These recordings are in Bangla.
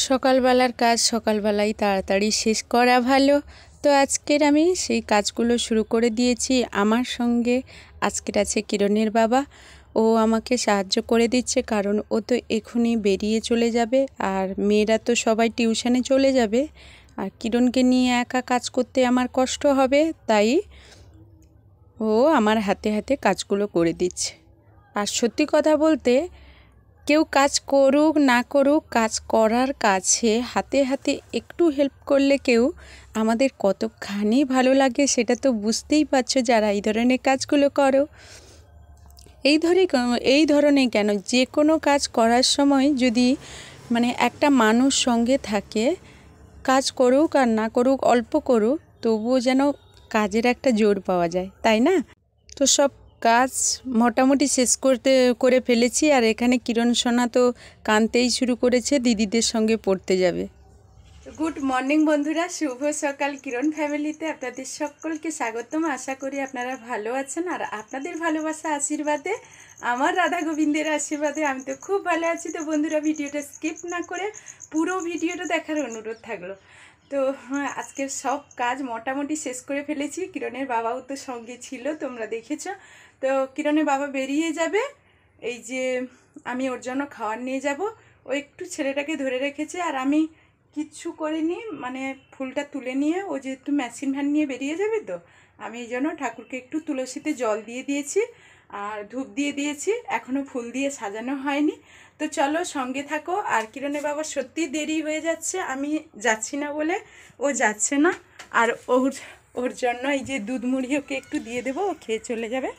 সকালবেলার কাজ সকালবেলাই তাড়াতাড়ি শেষ করা ভালো। তো আজকের আমি সেই কাজগুলো শুরু করে দিয়েছি। আমার সঙ্গে আজকের আছে কিরণের বাবা। ও আমাকে সাহায্য করে দিচ্ছে, কারণ ও তো এখনই বেরিয়ে চলে যাবে, আর মেয়েরা তো সবাই টিউশনে চলে যাবে, আর কিরণকে নিয়ে একা কাজ করতে আমার কষ্ট হবে, তাই ও আমার হাতে হাতে কাজগুলো করে দিচ্ছে। আর সত্যি কথা বলতে, কেউ কাজ করুক না করুক, কাজ করার কাছে হাতে হাতে একটু হেল্প করলে কেউ আমাদের কতখানি ভালো লাগে সেটা তো বুঝতেই পারছো যারা এই ধরনের কাজগুলো করো। এই ধরনের কেন, যে কোনো কাজ করার সময় যদি একটা মানুষ সঙ্গে থাকে, কাজ করুক আর না করুক, অল্প করুক, তবুও যেন কাজের একটা জোর পাওয়া যায়, তাই না? তো সব কাজ মোটামুটি শেষ করে ফেলেছি। আর এখানে কিরণ সোনা তো কাঁদতেই শুরু করেছে, দিদিদের সঙ্গে পড়তে যাবে। গুড মর্নিং বন্ধুরা, শুভ সকাল। কিরণ ফ্যামিলিতে আপনাদের সকলকে স্বাগতম। আশা করি আপনারা ভালো আছেন, আর আপনাদের ভালোবাসা আশীর্বাদে, আমার রাধা গোবিন্দের আশীর্বাদে আমি তো খুব ভালো আছি। তো বন্ধুরা, ভিডিওটা স্কিপ না করে পুরো ভিডিওটা দেখার অনুরোধ থাকলো। তো আজকের সব কাজ মোটামুটি শেষ করে ফেলেছি। কিরণের বাবাও তো সঙ্গে ছিল, তোমরা দেখেছো। তো কিরণের বাবা বেরিয়ে যাবে, এই যে আমি ওর জন্য খাবার নিয়ে যাব। ও একটু ছেলেটাকে ধরে রেখেছে, আর আমি কিচ্ছু করিনি, ফুলটা তুলে নিয়ে, ও যেহেতু মেশিন ভ্যান নিয়ে বেরিয়ে যাবে, তো আমি এই জন্য ঠাকুরকে একটু তুলসীতে জল দিয়ে দিয়েছি আর ধূপ দিয়ে দিয়েছি, এখনও ফুল দিয়ে সাজানো হয়নি। তো চলো সঙ্গে থাকো। আর কিরণের বাবা সত্যি দেরি হয়ে যাচ্ছে, আমি যাচ্ছি না বলে ও যাচ্ছে না। আর ওর জন্য এই যে দুধ মুড়ি ওকে একটু দিয়ে দেবো, ও খেয়ে চলে যাবে।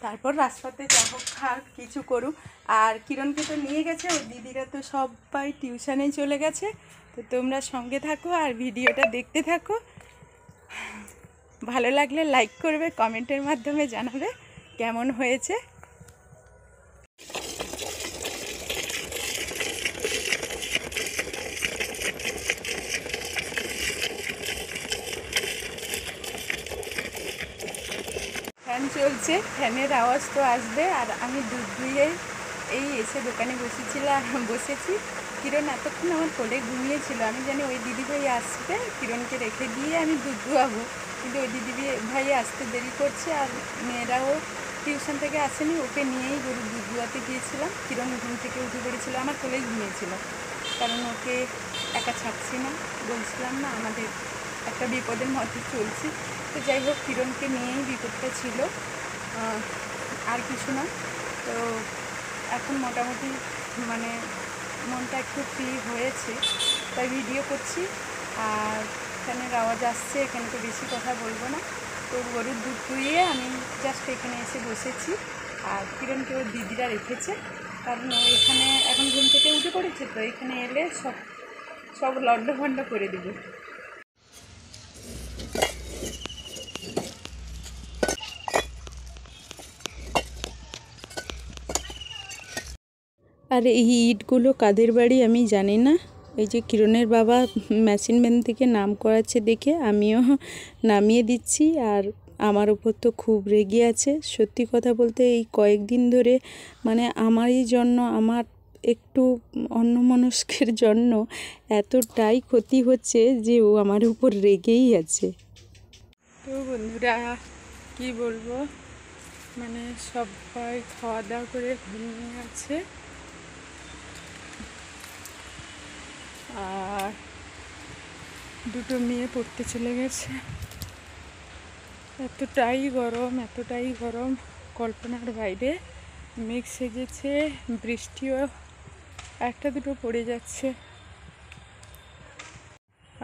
তারপর রাস্তাতে যাবো, খাক কিছু করুক। আর কিরণকে তো নিয়ে গেছে, ওর দিদিরা তো সবাই টিউশনে চলে গেছে। তো তোমরা সঙ্গে থাকো আর ভিডিওটা দেখতে থাকো। ভালো লাগলে লাইক করবে, কমেন্টের মাধ্যমে জানাবে কেমন হয়েছে। ফ্যান চলছে, ফ্যানের আওয়াজ তো আসবে। আর আমি দুধ দুইয়ে এই এসে দোকানে বসেছি। কিরণ এতক্ষণ আমার কোলে ঘুমিয়েছিল, আমি জানি ওই দিদিভাই আসবে, কিরণকে রেখে দিয়ে আমি দুধ দুয়াবো, কিন্তু ওই দিদিভাই আসতে দেরি করছে। আর মেয়েরাও টিউশন থেকে আসেনি, ওকে নিয়েই গরু দুধ দুয়াতে গিয়েছিলাম। কিরণ ঘুম থেকে উঠে পড়েছিল, আমার কোলেই ঘুমিয়েছিল, কারণ ওকে একা ছাড়ছি না, বলছিলাম না আমাদের একটা বিপদের মধ্যে চলছি। তো যাই হোক, কিরণকে নিয়েই বিপদটা ছিল, আর কিছু না। তো এখন মোটামুটি মনটা একটু ফ্রি হয়েছে, তাই ভিডিও করছি। আর ফ্যানের আওয়াজ আসছে, এখানে তো বেশি কথা বলবো না। তো গরুর দুধ দুইয়ে আমি জাস্ট এখানে এসে বসেছি। আর কিরণকে ওর দিদিরা রেখেছে, কারণ ও এখানে এখন ঘুম থেকে উঠে পড়েছে, তো এখানে এলে সব লন্ডভন্ড করে দেবে। আর এই ইটগুলো কাদের বাড়ি আমি জানি না। এই যে কিরণের বাবা মেশিন ভ্যান থেকে নাম করাচ্ছে দেখে আমিও নামিয়ে দিচ্ছি। আর আমার উপর তো খুব রেগে আছে। সত্যি কথা বলতে এই কয়েকদিন ধরে আমারই জন্য, আমার একটু অন্যমনস্কের জন্য এতটাই ক্ষতি হচ্ছে যে ও আমার উপর রেগেই আছে। তো বন্ধুরা, কি বলবো, সবাই খাওয়া দাওয়া করে ঘুমিয়ে আছে, আর দুটো মেয়ে পড়তে চলে গেছে। এতটাই গরম কল্পনার বাইরে। মেঘ সেজেছে, বৃষ্টিও একটা দুটো পড়ে যাচ্ছে।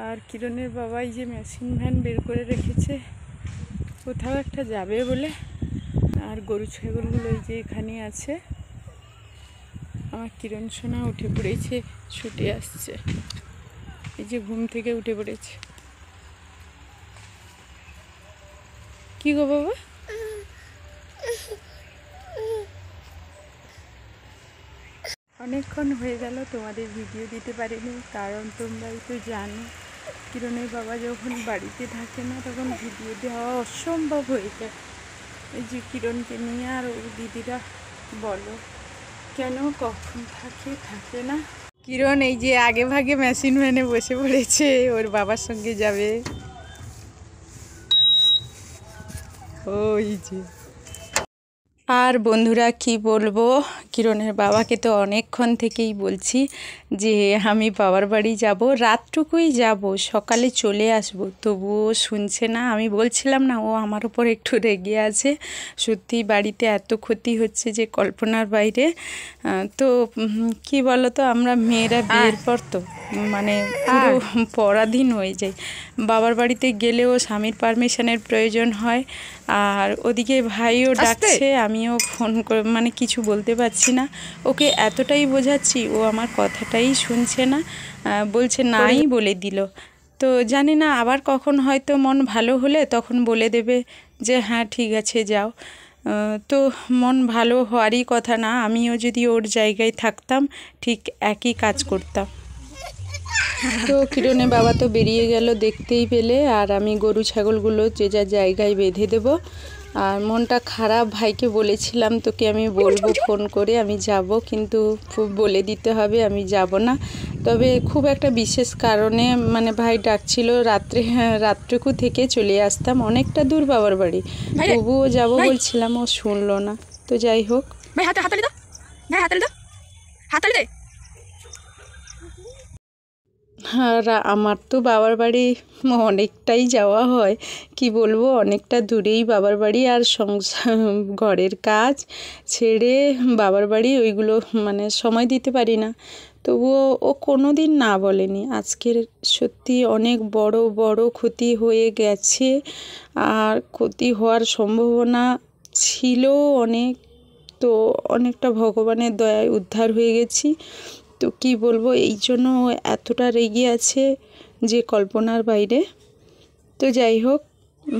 আর কিরণের বাবাই যে মেশিন ভ্যান বের করে রেখেছে কোথাও একটা যাবে বলে। আর গরু ছাগলগুলো এই যে এখানে আছে। আমার কিরণ সোনা উঠে পড়েছে, ছুটে আসছে, এই যে ঘুম থেকে উঠে পড়েছে। কি গো বাবা? অনেকক্ষণ হয়ে গেল তোমাদের ভিডিও দিতে পারিনি, কারণ তোমরাই তো জানো কিরণের বাবা যখন বাড়িতে থাকে না তখন ভিডিও দেওয়া অসম্ভব হয়ে যায়। এই যে কিরণকে নিয়ে, আর ওর দিদিরা বলো কেন কখন থাকে না। কিরণ এই যে আগে ভাগে মেশিন ভ্যানে বসে পড়েছে, ওর বাবার সঙ্গে যাবে। ওই যে আর বন্ধুরা কি বলবো, কিরণের বাবাকে তো অনেকক্ষণ থেকেই বলছি যে আমি বাবার বাড়ি যাব, রাতটুকুই যাব, সকালে চলে আসব, তবুও শুনছে না। আমি বলছিলাম না, ও আমার উপর একটু রেগে আছে। সত্যি বাড়িতে এত ক্ষতি হচ্ছে যে কল্পনার বাইরে। তো কি বলো তো, আমরা মেয়েরা বিয়ের পর তো মানে পুরো পরাধীন হয়ে যাই। বাবার বাড়িতে গেলেও স্বামীর পারমিশনের প্রয়োজন হয়, আর ওদিকে ভাইও ডাকছে, আমিও ফোন করে মানে কিছু বলতে পারছি না। ওকে এতটাই বোঝাচ্ছি, ও আমার কথাটাই শুনছে না, বলছে নাই বলে দিল। তো জানি না আবার কখন হয়তো মন ভালো হলে তখন বলে দেবে যে হ্যাঁ ঠিক আছে যাও। তো মন ভালো হওয়ারই কথা না, আমিও যদি ওর জায়গায় থাকতাম ঠিক একই কাজ করতাম। তো কিরণের বাবা তো বেরিয়ে গেল দেখতেই পেলে, আর আমি গরু ছাগলগুলো যে যার জায়গায় বেঁধে দেব। আর মনটা খারাপ, ভাইকে বলেছিলাম তোকে আমি বলবো ফোন করে আমি যাব, কিন্তু বলে দিতে হবে আমি যাব না। তবে খুব একটা বিশেষ কারণে মানে ভাই ডাকছিল, রাত্রেকু থেকে চলে আসতাম, অনেকটা দূর বাবার বাড়ি, তবুও যাব বলছিলাম, ও শুনলো না। তো যাই হোক, আর আমার তো বাবার বাড়ি অনেকটাই যাওয়া হয়, কি বলবো, অনেকটা দূরেই বাবার বাড়ি। আর সংসার ঘরের কাজ ছেড়ে বাবার বাড়ি ওইগুলো মানে সময় দিতে পারি না। তবুও ও কোনো দিন না বলেনি। আজকের সত্যি অনেক বড় বড় ক্ষতি হয়ে গেছে, আর ক্ষতি হওয়ার সম্ভাবনা ছিল অনেক। তো অনেকটা ভগবানের দয়ায় উদ্ধার হয়ে গেছি। তো কি বলবো, এই জন্য এতটা রেগে আছে যে কল্পনার বাইরে। তো যাই হোক,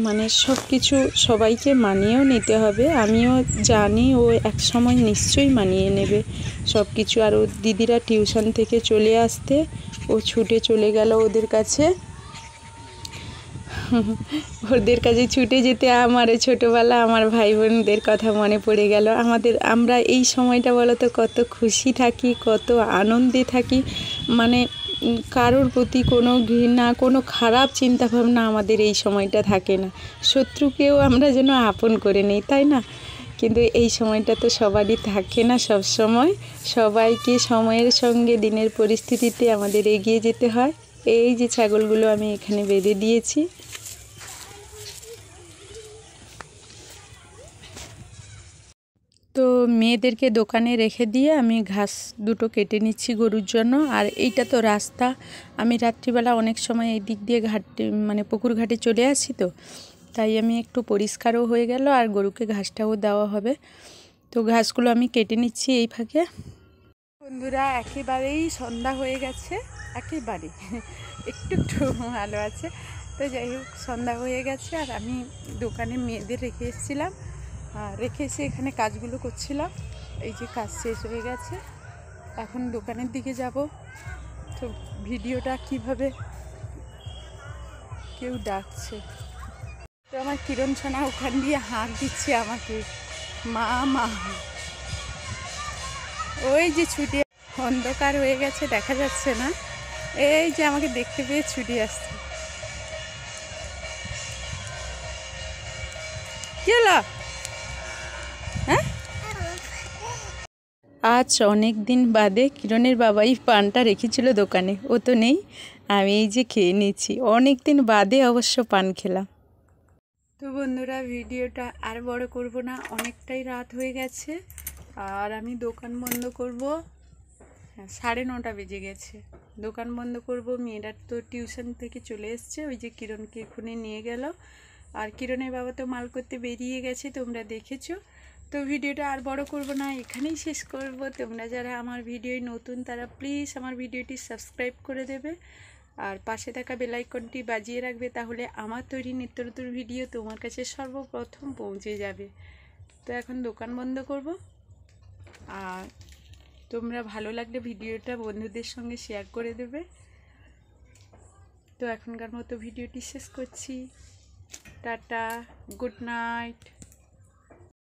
মানে সব কিছু সবাইকে মানিয়েও নিতে হবে, আমিও জানি ও এক সময় নিশ্চয়ই মানিয়ে নেবে সব কিছু। আর ওর দিদিরা টিউশন থেকে চলে আসতে ও ছুটে চলে গেল ওদের কাছে। ওদের কাছে ছুটে যেতে আমার ছোটোবেলা আমার ভাই বোনদের কথা মনে পড়ে গেল। আমরা এই সময়টা বলো তো কত খুশি থাকি, কত আনন্দে থাকি, মানে কারোর প্রতি কোনো ঘৃণা, কোনো খারাপ চিন্তাভাবনা আমাদের এই সময়টা থাকে না। শত্রুকেও আমরা যেন আপন করে নিই, তাই না? কিন্তু এই সময়টা তো সবারই থাকে না সব সময়। সবাইকে সময়ের সঙ্গে দিনের পরিস্থিতিতে আমাদের এগিয়ে যেতে হয়। এই যে ছাগলগুলো আমি এখানে বেঁধে দিয়েছি। তো মেয়েদেরকে দোকানে রেখে দিয়ে আমি ঘাস দুটো কেটে নিচ্ছি গরুর জন্য। আর এইটা তো রাস্তা, আমি রাত্রিবেলা অনেক সময় এই দিক দিয়ে মানে পুকুর ঘাটে চলে আসি, তো তাই আমি একটু পরিষ্কারও হয়ে গেল, আর গরুকে ঘাসটাও দেওয়া হবে। তো ঘাসগুলো আমি কেটে নিচ্ছি এই ফাঁকে। বন্ধুরা একেবারেই সন্ধ্যা হয়ে গেছে, একেবারে একটু একটু ভালো আছে। তো যাই হোক, সন্ধ্যা হয়ে গেছে, আর আমি দোকানে মেয়েদের রেখে এসেছিলাম, রেখে এসে এখানে কাজগুলো করছিলাম। এই যে কাজ শেষ হয়ে গেছে, এখন দোকানের দিকে যাব। তো ভিডিওটা কিভাবে কেউ ডাকছে, তো আমার কিরণ সোনা ওখান দিয়ে হাঁক দিচ্ছে আমাকে, মা মা। ওই যে ছুটে, অন্ধকার হয়ে গেছে দেখা যাচ্ছে না, এই যে আমাকে দেখতে পেয়ে ছুটে আসছে। কি হলো? হ্যাঁ, আজ অনেক দিন বাদে কিরণের বাবাই পানটা রেখেছিল দোকানে, ও তো নেই, আমি এই যে খেয়ে নিচ্ছি, অনেক দিন বাদে অবশ্য পান খেলাম। তো বন্ধুরা ভিডিওটা আর বড় করব না, অনেকটাই রাত হয়ে গেছে, আর আমি দোকান বন্ধ করব। 9:30 বেজে গেছে, দোকান বন্ধ করব। মেয়েরা তো টিউশন থেকে চলে এসছে, ওই যে কিরণকে এক্ষুনি নিয়ে গেল, আর কিরণের বাবা তো মাল করতে বেরিয়ে গেছে, তোমরা দেখেছো। তো ভিডিওটা আর বড় করব না, এখানেই শেষ করব। তোমরা যারা আমার ভিডিও নতুন তারা প্লিজ আমার ভিডিওটি সাবস্ক্রাইব করে দেবে, আর পাশে থাকা বেল আইকনটি বাজিয়ে রাখবে, তাহলে আমার তৈরি নিত্য নতুন ভিডিও তোমার কাছে সর্বপ্রথম পৌঁছে যাবে। তো এখন দোকান বন্ধ করব, আর তোমরা ভালো লাগলে ভিডিওটা বন্ধুদের সঙ্গে শেয়ার করে দেবে। তো এখনকার মতো ভিডিওটি শেষ করছি, টাটা, গুড নাইট।